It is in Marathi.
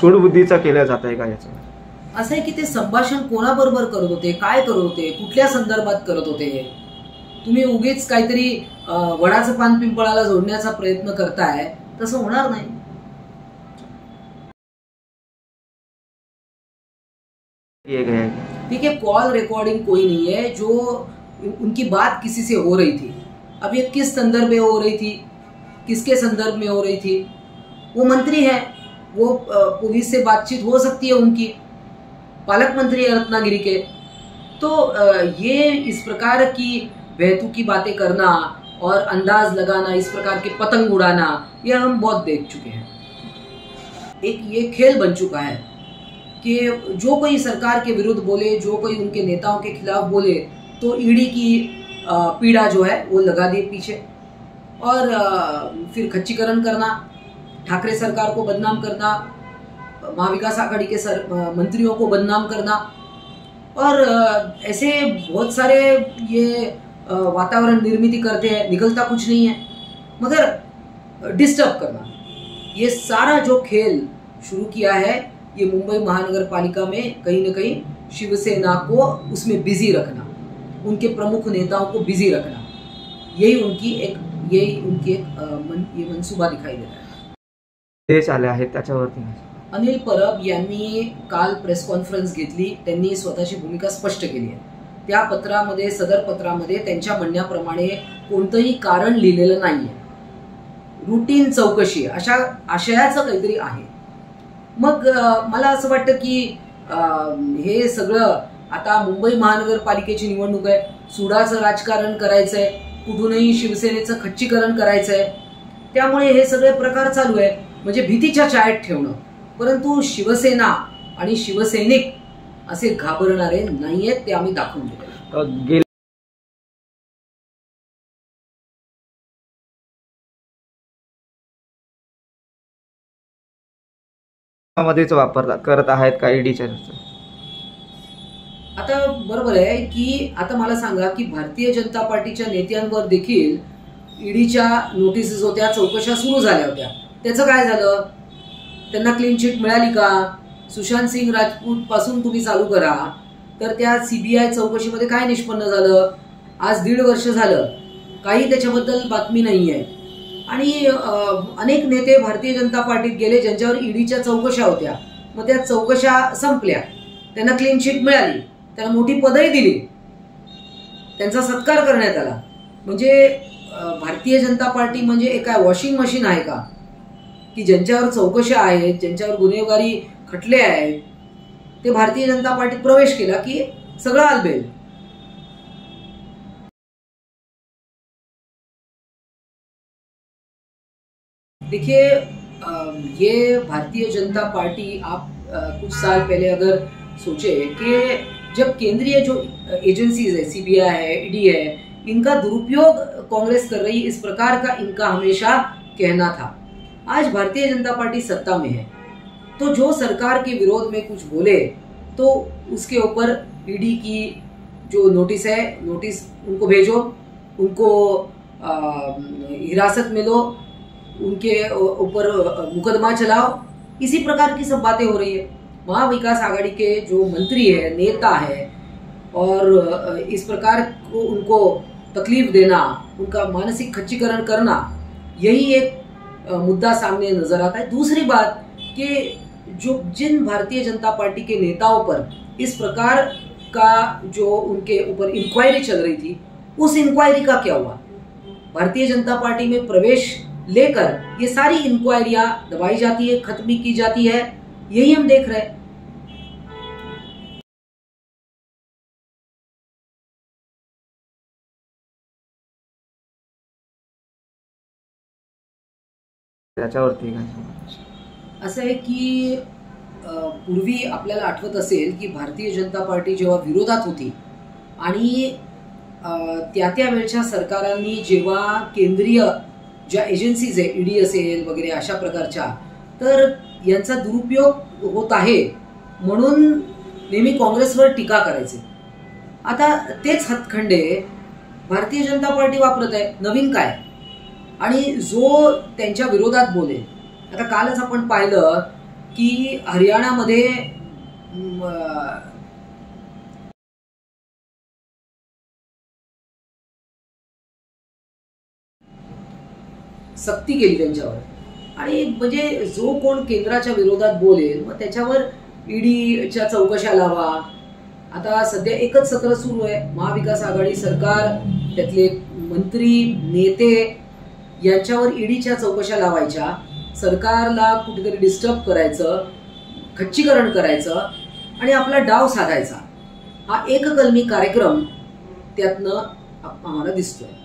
सूडबुद्धीचा केल्या जात आहे का याचं? असं आहे की ते संभाषण कोणाबरोबर करत होते, काय करत होते, कुठल्या संदर्भात करत होते? तुम्ही उगीच काहीतरी वडाचं पान पिंपळाला जोडण्याचा प्रयत्न करताय, तसं होणार नाही. देखिए, कॉल रिकॉर्डिंग कोई नहीं है. जो उनकी बात किसी से हो रही थी, अब ये किस संदर्भ में हो रही थी, किसके संदर्भ में हो रही थी, वो मंत्री है, वो पुलिस से बातचीत हो सकती है उनकी, पालक मंत्री है रत्नागिरी के. तो ये इस प्रकार की बेतुकी बातें करना और अंदाज लगाना, इस प्रकार के पतंग उड़ाना, ये हम बहुत देख चुके हैं. एक ये खेल बन चुका है कि जो कोई सरकार के विरुद्ध बोले, जो कोई उनके नेताओं के खिलाफ बोले, तो ईडी की पीड़ा जो है वो लगा दी पीछे, और फिर खच्चीकरण करना, ठाकरे सरकार को बदनाम करना, महाविकास आघाड़ी के मंत्रियों को बदनाम करना, और ऐसे बहुत सारे ये वातावरण निर्मित करते हैं. निकलता कुछ नहीं है मगर डिस्टर्ब करना, ये सारा जो खेल शुरू किया है, ये मुंबई महानगर पालिका में कहीं न कहीं शिवसेना को उसमें बिजी रखना, उनके प्रमुख नेताओं को बिजी रखना, यही उनकी एक ये मनसूबा दिखाई दे रहा है. देश आले आहेत त्याच्यावरती अनिल परब यांनी काल प्रेस कॉन्फरन्स घेतली. त्यांनी स्वतःची भूमिका स्पष्ट केली आहे. त्या पत्रामध्ये, सदर पत्रामध्ये त्यांच्या म्हणण्याप्रमाणे कोणतंही कारण लिहिलेलं नाहीये. रुटीन चौकशी अशा आशयाचं काहीतरी आहे. मग मला असं वाटतं की हे सगळं आता मुंबई महानगरपालिकेची निवडणूक आहे, सुडाचं राजकारण करायचंय, कुठूनही शिवसेनेचं खच्चीकरण करायचंय, त्यामुळे हे सगळे प्रकार चालू आहे, म्हणजे भीतीच्या छायेत ठेवणं. परंतु शिवसेना आणि शिवसैनिक असे घाबरणारे नाहीयेत, ते आम्ही दाखवून दिले. मध्येच वापर करत आहेत का ईडीच्या? आता बरोबर आहे की आता मला सांगा की भारतीय जनता पार्टीच्या नेत्यांवर देखील ईडीच्या नोटिसेस होत्या, चौकशा सुरू झाल्या होत्या. त्याचं काय झालं? त्यांना क्लीन चिट मिळाली का? सुशांत सिंग राजपूत पासून तुम्ही चालू करा, तर त्या सीबीआय चौकशीमध्ये काय निष्पन्न झालं? आज 1.5 वर्ष झालं, काही त्याच्याबद्दल बातमी नाही आहे. आणि अनेक नेते भारतीय जनता पार्टीत गेले ज्यांच्यावर ईडीच्या चौकशा होत्या, मग त्या चौकशा संपल्या, त्यांना क्लीन चिट मिळाली, त्यांना मोठी पदही दिली, त्यांचा सत्कार करण्यात आला. म्हणजे भारतीय जनता पार्टी म्हणजे एक वॉशिंग मशीन आहे का की ज्यांच्यावर चौकशा आहेत, ज्यांच्यावर गुन्हेगारी खटले आहेत, ते भारतीय जनता पार्टीत प्रवेश केला की सगळं आलबेल. देखिए, ये भारतीय जनता पार्टी, आप कुछ साल पहले अगर सोचे कि जब केंद्रीय जो एजेंसीज है, सीबीआई है, ईडी है, इनका दुरुपयोग कांग्रेस कर रही, इस प्रकार का इनका हमेशा कहना था. आज भारतीय जनता पार्टी सत्ता में है, तो जो सरकार के विरोध में कुछ बोले तो उसके ऊपर ईडी की जो नोटिस है, नोटिस उनको भेजो, उनको हिरासत में लो, उनके ऊपर मुकदमा चलाओ. इसी प्रकार की सब बातें हो रही है. महाविकास आघाड़ी के जो मंत्री है, नेता है, और इस प्रकार को उनको तकलीफ देना, उनका मानसिक खच्चीकरण करना, यही एक मुद्दा सामने नजर आता है. दूसरी बात कि जिन भारतीय जनता पार्टी के नेताओं पर इस प्रकार का जो उनके ऊपर इंक्वायरी चल रही थी, उस इंक्वायरी का क्या हुआ? भारतीय जनता पार्टी में प्रवेश लेकर ये सारी इंक्वायरियां दबाई जाती है, खत्म की जाती है, यही हम देख रहे हैं. त्याच्यावरती असं आहे की पूर्वी आपल्याला आठवत असेल की भारतीय जनता पार्टी जेव्हा विरोधात होती आणि त्या वेळच्या सरकारांनी जेव्हा केंद्रीय ज्या एजन्सीज आहे, ईडी असेल वगैरे अशा प्रकारच्या, तर यांचा दुरुपयोग होत आहे म्हणून नेहमी काँग्रेसवर टीका करायचे. आता तेच हतखंडे भारतीय जनता पार्टी वापरत आहे. नवीन काय? आणि जो त्यांच्या विरोधात बोले, आता कालच आपण पाहिलं की हरियाणामध्ये सक्ती केली त्यांच्यावर, आणि म्हणजे जो कोण केंद्राच्या विरोधात बोलेल मग त्याच्यावर ईडीच्या चौकशा लावा. आता सध्या एकच सत्र सुरू आहे, महाविकास आघाडी सरकार, त्यातले मंत्री नेते यांच्यावर ईडीच्या चौकशा लावायच्या, सरकारला कुठेतरी डिस्टर्ब करायचं, खच्चीकरण करायचं आणि आपला डाव साधायचा. हा एककलमी कार्यक्रम त्यातनं आम्हाला दिसतोय.